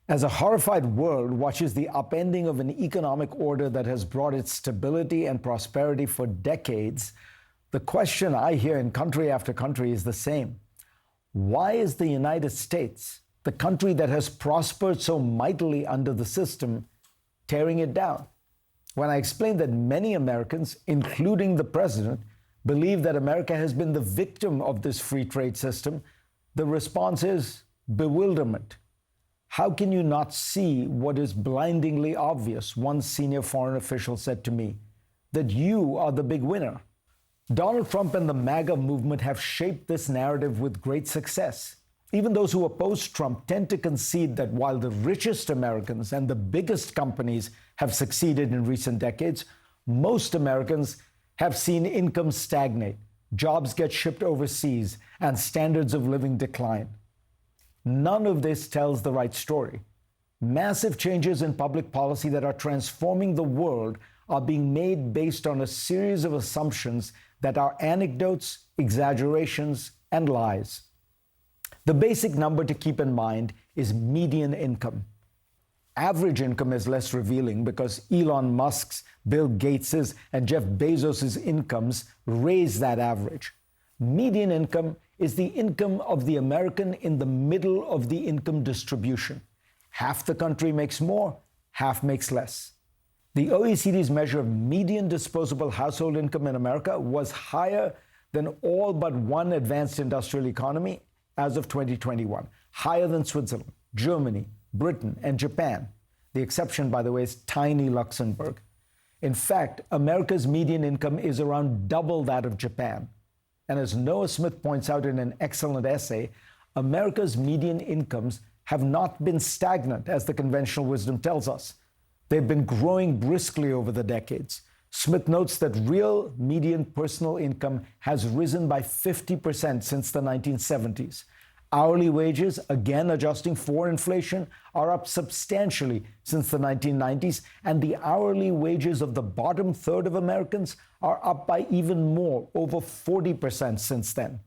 As a horrified world watches the upending of an economic order that has brought it stability and prosperity for decades, the question I hear in country after country is the same. Why is the United States, the country that has prospered so mightily under the system, tearing it down? When I explain that many Americans, including the president, believe that America has been the victim of this free trade system, the response is bewilderment. How can you not see what is blindingly obvious? One senior foreign official said to me, that you are the big winner. Donald Trump and the MAGA movement have shaped this narrative with great success. Even those who oppose Trump tend to concede that while the richest Americans and the biggest companies have succeeded in recent decades, most Americans have seen incomes stagnate, jobs get shipped overseas, and standards of living decline. None of this tells the right story. Massive changes in public policy that are transforming the world are being made based on a series of assumptions that are anecdotes, exaggerations, and lies. The basic number to keep in mind is median income. Average income is less revealing because Elon Musk's, Bill Gates's, and Jeff Bezos's incomes raise that average. Median income is the income of the American in the middle of the income distribution. Half the country makes more, half makes less. The OECD's measure of median disposable household income in America was higher than all but one advanced industrial economy as of 2021, higher than Switzerland, Germany, Britain, and Japan. The exception, by the way, is tiny Luxembourg. In fact, America's median income is around double that of Japan. And as Noah Smith points out in an excellent essay, America's median incomes have not been stagnant, as the conventional wisdom tells us. They've been growing briskly over the decades. Smith notes that real median personal income has risen by 50% since the 1970s. Hourly wages, again adjusting for inflation, are up substantially since the 1990s, and the hourly wages of the bottom third of Americans are up by even more, over 40% since then.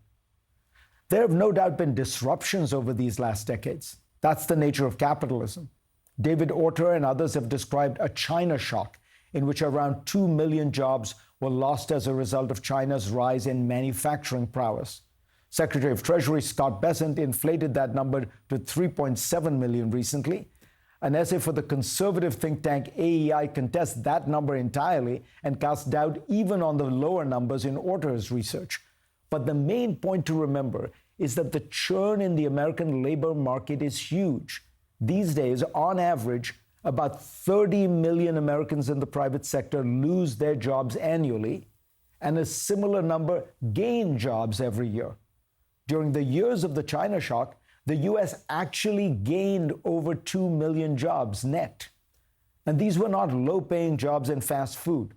There have no doubt been disruptions over these last decades. That's the nature of capitalism. David Autor and others have described a China shock, in which around 2 million jobs were lost as a result of China's rise in manufacturing prowess. Secretary of Treasury Scott Bessent inflated that number to 3.7 million recently. An essay for the conservative think tank AEI contests that number entirely and casts doubt even on the lower numbers in Autor's research. But the main point to remember is that the churn in the American labor market is huge. These days, on average, about 30 million Americans in the private sector lose their jobs annually, and a similar number gain jobs every year. During the years of the China shock, the U.S. actually gained over 2 million jobs net. And these were not low-paying jobs in fast food.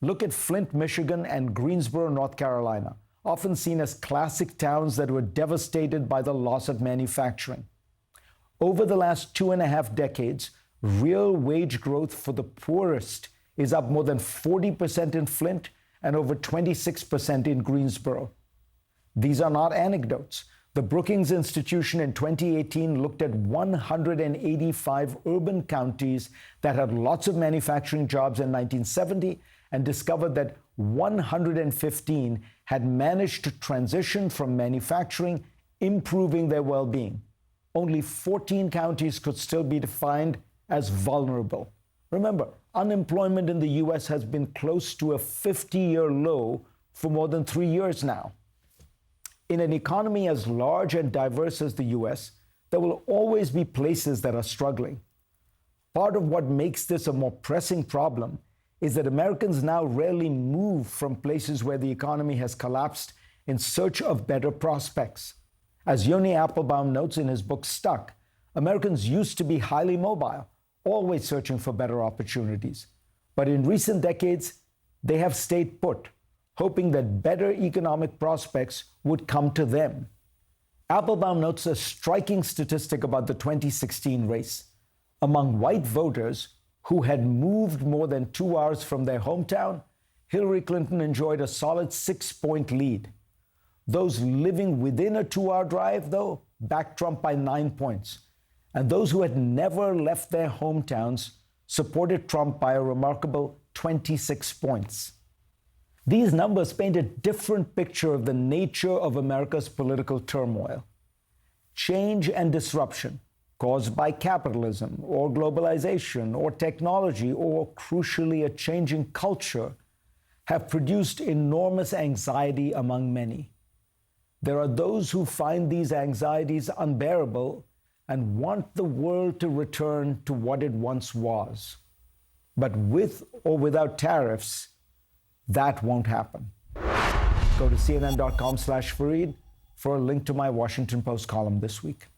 Look at Flint, Michigan, and Greensboro, North Carolina, often seen as classic towns that were devastated by the loss of manufacturing. Over the last 2.5 decades, real wage growth for the poorest is up more than 40% in Flint and over 26% in Greensboro. These are not anecdotes. The Brookings Institution in 2018 looked at 185 urban counties that had lots of manufacturing jobs in 1970 and discovered that 115 had managed to transition from manufacturing, improving their well-being. Only 14 counties could still be defined as vulnerable. Remember, unemployment in the U.S. has been close to a 50-year low for more than 3 years now. In an economy as large and diverse as the U.S., there will always be places that are struggling. Part of what makes this a more pressing problem is that Americans now rarely move from places where the economy has collapsed in search of better prospects. As Yoni Applebaum notes in his book Stuck, Americans used to be highly mobile, always searching for better opportunities. But in recent decades, they have stayed put, hoping that better economic prospects would come to them. Applebaum notes a striking statistic about the 2016 race. Among white voters who had moved more than 2 hours from their hometown, Hillary Clinton enjoyed a solid 6-point lead. Those living within a 2-hour drive, though, backed Trump by 9 points. And those who had never left their hometowns supported Trump by a remarkable 26 points. These numbers paint a different picture of the nature of America's political turmoil. Change and disruption caused by capitalism or globalization or technology or, crucially, a changing culture have produced enormous anxiety among many. There are those who find these anxieties unbearable and want the world to return to what it once was. But with or without tariffs, that won't happen. Go to cnn.com/Fareed for a link to my Washington Post column this week.